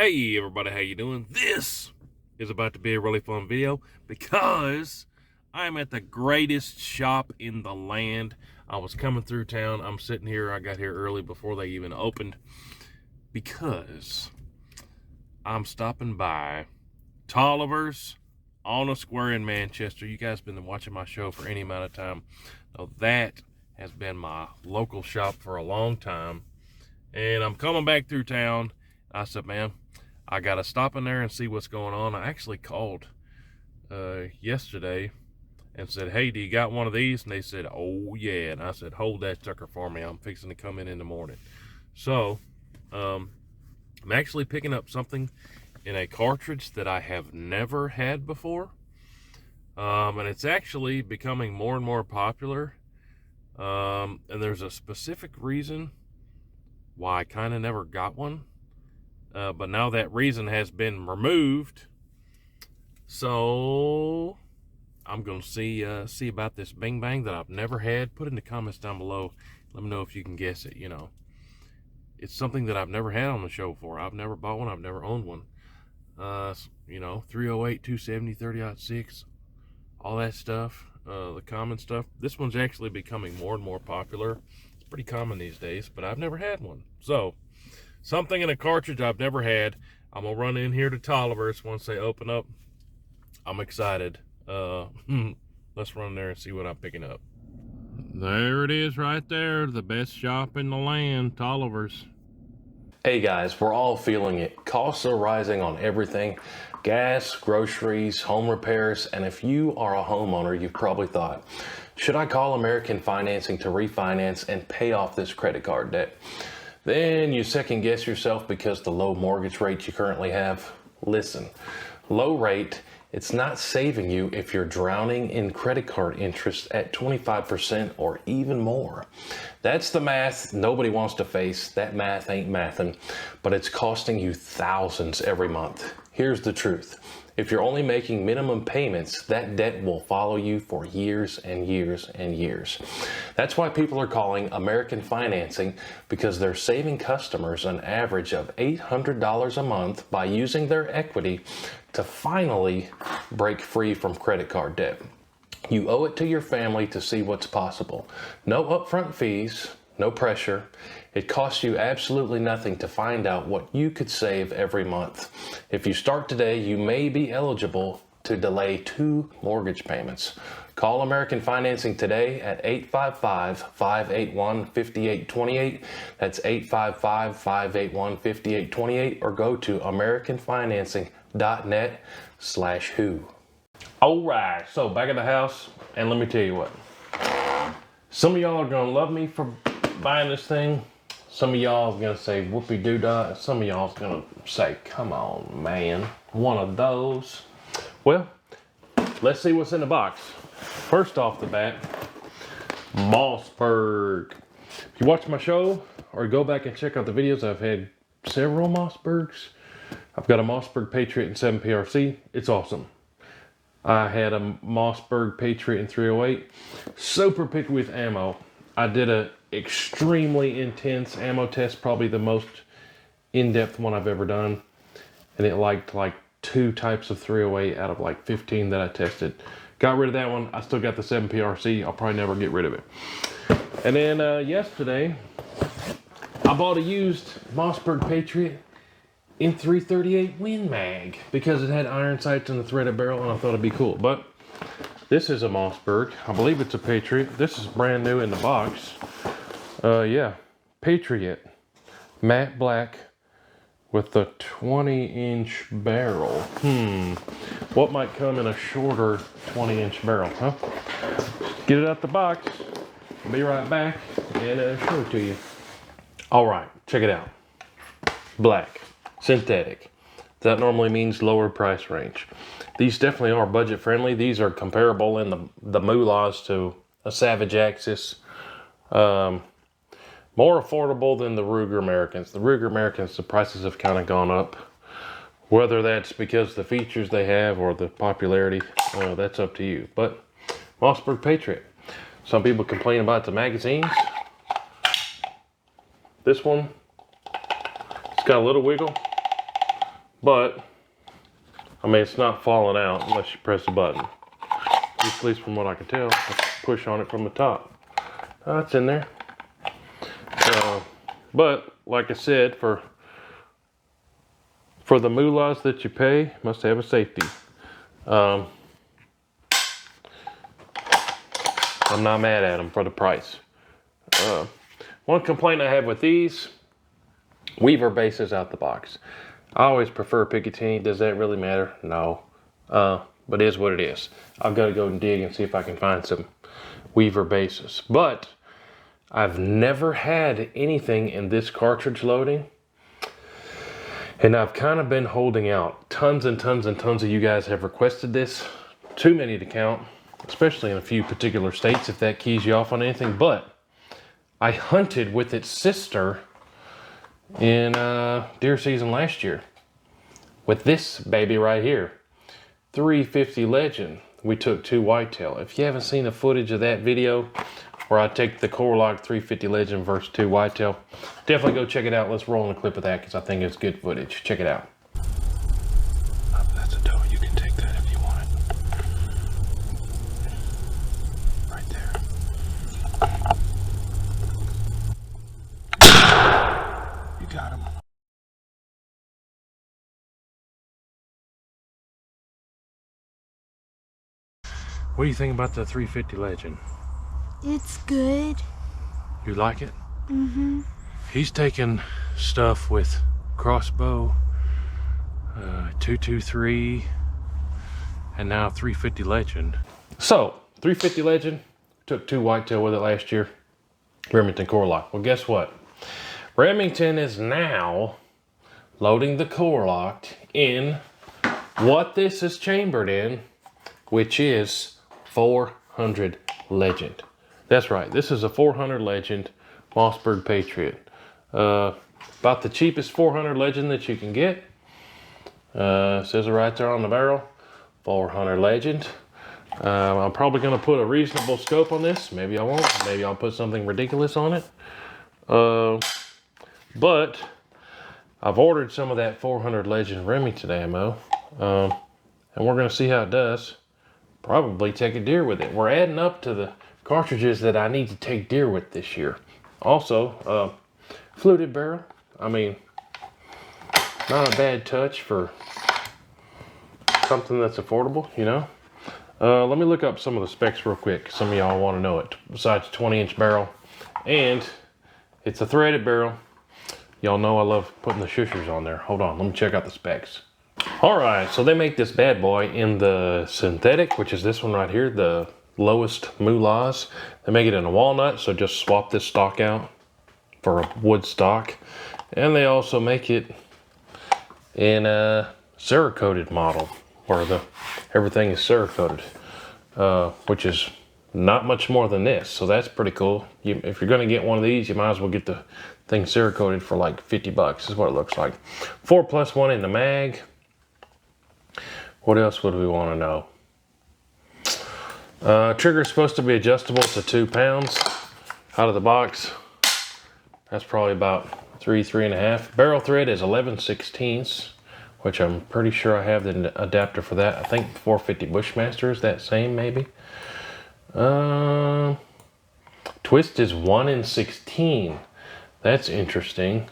Hey everybody, how you doing? This is about to be a really fun video because I'm at the greatest shop in the land. I was coming through town. I'm sitting here. I got here early before they even opened because I'm stopping by Tolliver's on a square in Manchester. You guys have been watching my show for any amount of time. Now that has been my local shop for a long time. And I'm coming back through town. I said, man, I got to stop in there and see what's going on. I actually called yesterday and said, hey, do you got one of these? And they said, oh, yeah. And I said, hold that sucker for me. I'm fixing to come in the morning. So I'm actually picking up something in a cartridge that I have never had before. And it's actually becoming more and more popular. And there's a specific reason why I kind of never got one. But now that reason has been removed, so I'm going to see about this Bing Bang that I've never had. Put in the comments down below. Let me know if you can guess it. You know, it's something that I've never had on the show before. I've never bought one. I've never owned one. You know, 308, 270, 30-06, all that stuff, the common stuff. This one's actually becoming more and more popular. It's pretty common these days, but I've never had one. So something in a cartridge I've never had. I'm gonna run in here to Tolliver's once they open up. I'm excited. Let's run there and see what I'm picking up. There it is right there, the best shop in the land, Tolliver's. Hey guys, we're all feeling it. Costs are rising on everything. Gas, groceries, home repairs, and if you are a homeowner, you've probably thought, should I call American Financing to refinance and pay off this credit card debt? Then you second guess yourself because the low mortgage rate you currently have. Listen, low rate, it's not saving you if you're drowning in credit card interest at 25% or even more. That's the math nobody wants to face. That math ain't mathin', but it's costing you thousands every month. Here's the truth. If you're only making minimum payments, that debt will follow you for years and years and years. That's why people are calling American Financing, because they're saving customers an average of $800 a month by using their equity to finally break free from credit card debt. You owe it to your family to see what's possible. No upfront fees, no pressure. It costs you absolutely nothing to find out what you could save every month. If you start today, you may be eligible to delay 2 mortgage payments. Call American Financing today at 855-581-5828. That's 855-581-5828, or go to americanfinancing.net/who. All right, so back at the house, and let me tell you what. Some of y'all are gonna love me for buying this thing. Some of y'all are gonna say whoopie doo dah. Some of y'all's gonna say, come on, man, one of those. Well, let's see what's in the box. First off the bat, Mossberg. If you watch my show or go back and check out the videos, I've had several Mossbergs. I've got a Mossberg Patriot in 7 PRC. It's awesome. I had a Mossberg Patriot in 308. Super picky with ammo. I did a extremely intense ammo test, probably the most in-depth one I've ever done. And it liked like 2 types of 308 out of like 15 that I tested. Got rid of that one. I still got the 7 PRC. I'll probably never get rid of it. And then yesterday, I bought a used Mossberg Patriot in 338 Win Mag because it had iron sights and a threaded barrel, and I thought it'd be cool. But this is a Mossberg. I believe it's a Patriot. This is brand new in the box. Yeah, Patriot, matte black with the 20-inch barrel. What might come in a shorter 20-inch barrel, huh? Get it out the box. I'll be right back and show it to you. All right, check it out. Black, synthetic. That normally means lower price range. These definitely are budget friendly. These are comparable in the moolahs to a Savage Axis. More affordable than the Ruger Americans. The Ruger Americans, the prices have kind of gone up. Whether that's because the features they have or the popularity, that's up to you. But Mossberg Patriot. Some people complain about the magazines. This one, it's got a little wiggle. but I mean, it's not falling out unless you press the button. At least from what I can tell. Let's push on it from the top. It's in there. But like I said, for the moolahs that you pay, must have a safety. I'm not mad at them for the price. One complaint I have with these, Weaver bases out the box. I always prefer Picatinny. Does that really matter? No. But it is what it is. I've got to go and dig and see if I can find some Weaver bases. But I've never had anything in this cartridge loading. And I've kind of been holding out. Tons and tons and tons of you guys have requested this. Too many to count, especially in a few particular states if that keys you off on anything. But I hunted with its sister in deer season last year with this baby right here. 350 Legend. We took 2 whitetail. If you haven't seen the footage of that video where I take the Core-Lokt 350 Legend versus 2 whitetail, definitely go check it out. Let's roll in a clip of that because I think it's good footage. Check it out. That's a doe. You can take that if you want it. Right there. You got him. What do you think about the 350 Legend? It's good. You like it? Mm-hmm. He's taking stuff with crossbow, 223, and now 350 Legend. So, 350 Legend, took 2 whitetail with it last year. Remington Core-Lokt. Well, guess what? Remington is now loading the Core-Lokt in what this is chambered in, which is 400 Legend. That's right, this is a 400 Legend Mossberg Patriot. About the cheapest 400 Legend that you can get. Says it right there on the barrel, 400 Legend. I'm probably gonna put a reasonable scope on this. Maybe I won't, maybe I'll put something ridiculous on it. But I've ordered some of that 400 Legend Remington ammo. And we're gonna see how it does. Probably take a deer with it. We're adding up to the cartridges that I need to take deer with this year. Also, fluted barrel. I mean, not a bad touch for something that's affordable, you know. Let me look up some of the specs real quick. Some of y'all want to know it. Besides 20-inch barrel, and it's a threaded barrel. Y'all know I love putting the shushers on there. Hold on, let me check out the specs. All right, so they make this bad boy in the synthetic, which is this one right here, the lowest moolahs. They make it in a walnut, so just swap this stock out for a wood stock. And they also make it in a Cerakoted model, where everything is Cerakoted, which is not much more than this. So that's pretty cool. If you're gonna get one of these, you might as well get the thing Cerakoted for like 50 bucks, is what it looks like. 4+1 in the mag. What else would we want to know? Trigger is supposed to be adjustable to 2 pounds out of the box. That's probably about 3.5. Barrel thread is 11/16, which I'm pretty sure I have the adapter for that. I think 450 Bushmaster is that same, maybe. Twist is 1/16. That's interesting.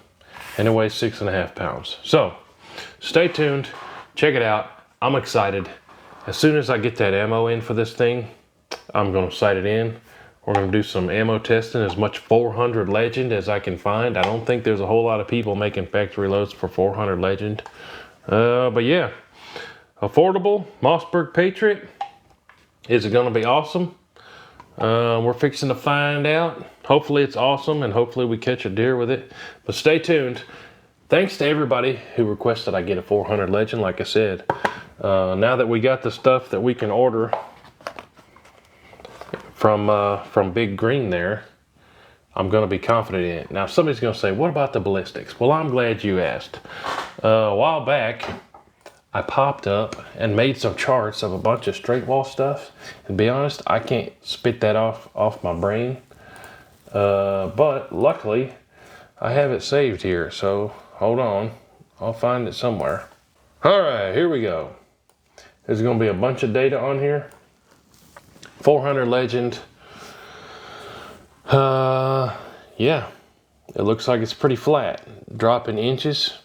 And it weighs 6.5 pounds. So, stay tuned. Check it out. I'm excited. As soon as I get that ammo in for this thing, I'm gonna sight it in. We're gonna do some ammo testing, as much 400 Legend as I can find. I don't think there's a whole lot of people making factory loads for 400 Legend. But yeah, affordable Mossberg Patriot. Is it gonna be awesome? We're fixing to find out. Hopefully it's awesome, and hopefully we catch a deer with it. But stay tuned. Thanks to everybody who requested I get a 400 Legend, like I said. Now that we got the stuff that we can order from Big Green there, I'm gonna be confident in it. Now somebody's gonna say, what about the ballistics? Well, I'm glad you asked. A while back, I popped up and made some charts of a bunch of straight wall stuff. And to be honest, I can't spit that off my brain. But luckily, I have it saved here, so hold on. I'll find it somewhere. All right, here we go. There's gonna be a bunch of data on here. 400 Legend. Yeah, it looks like it's pretty flat. Drop in inches.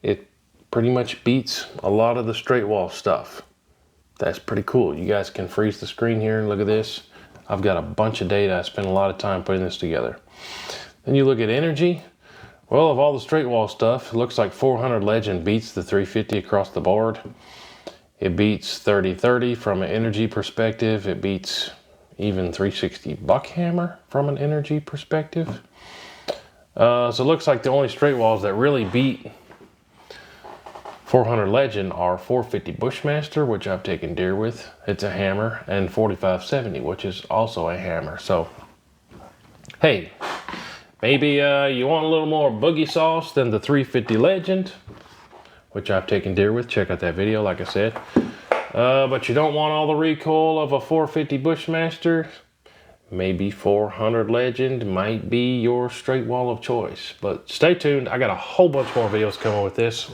It pretty much beats a lot of the straight wall stuff. That's pretty cool. You guys can freeze the screen here and look at this. I've got a bunch of data. I spent a lot of time putting this together. Then you look at energy. Well, of all the straight wall stuff, it looks like 400 Legend beats the 350 across the board. It beats 30-30 from an energy perspective. It beats even 360 Buckhammer from an energy perspective. So it looks like the only straight walls that really beat 400 Legend are 450 Bushmaster, which I've taken deer with. It's a hammer, and 4570, which is also a hammer. So, hey, maybe you want a little more boogie sauce than the 350 Legend, which I've taken deer with. Check out that video, like I said. But you don't want all the recoil of a 450 Bushmaster. Maybe 400 Legend might be your straight wall of choice. But stay tuned. I got a whole bunch more videos coming with this.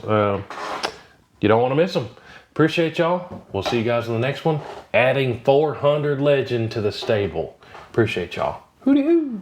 You don't want to miss them. Appreciate y'all. We'll see you guys in the next one. Adding 400 Legend to the stable. Appreciate y'all. Hooty hoo.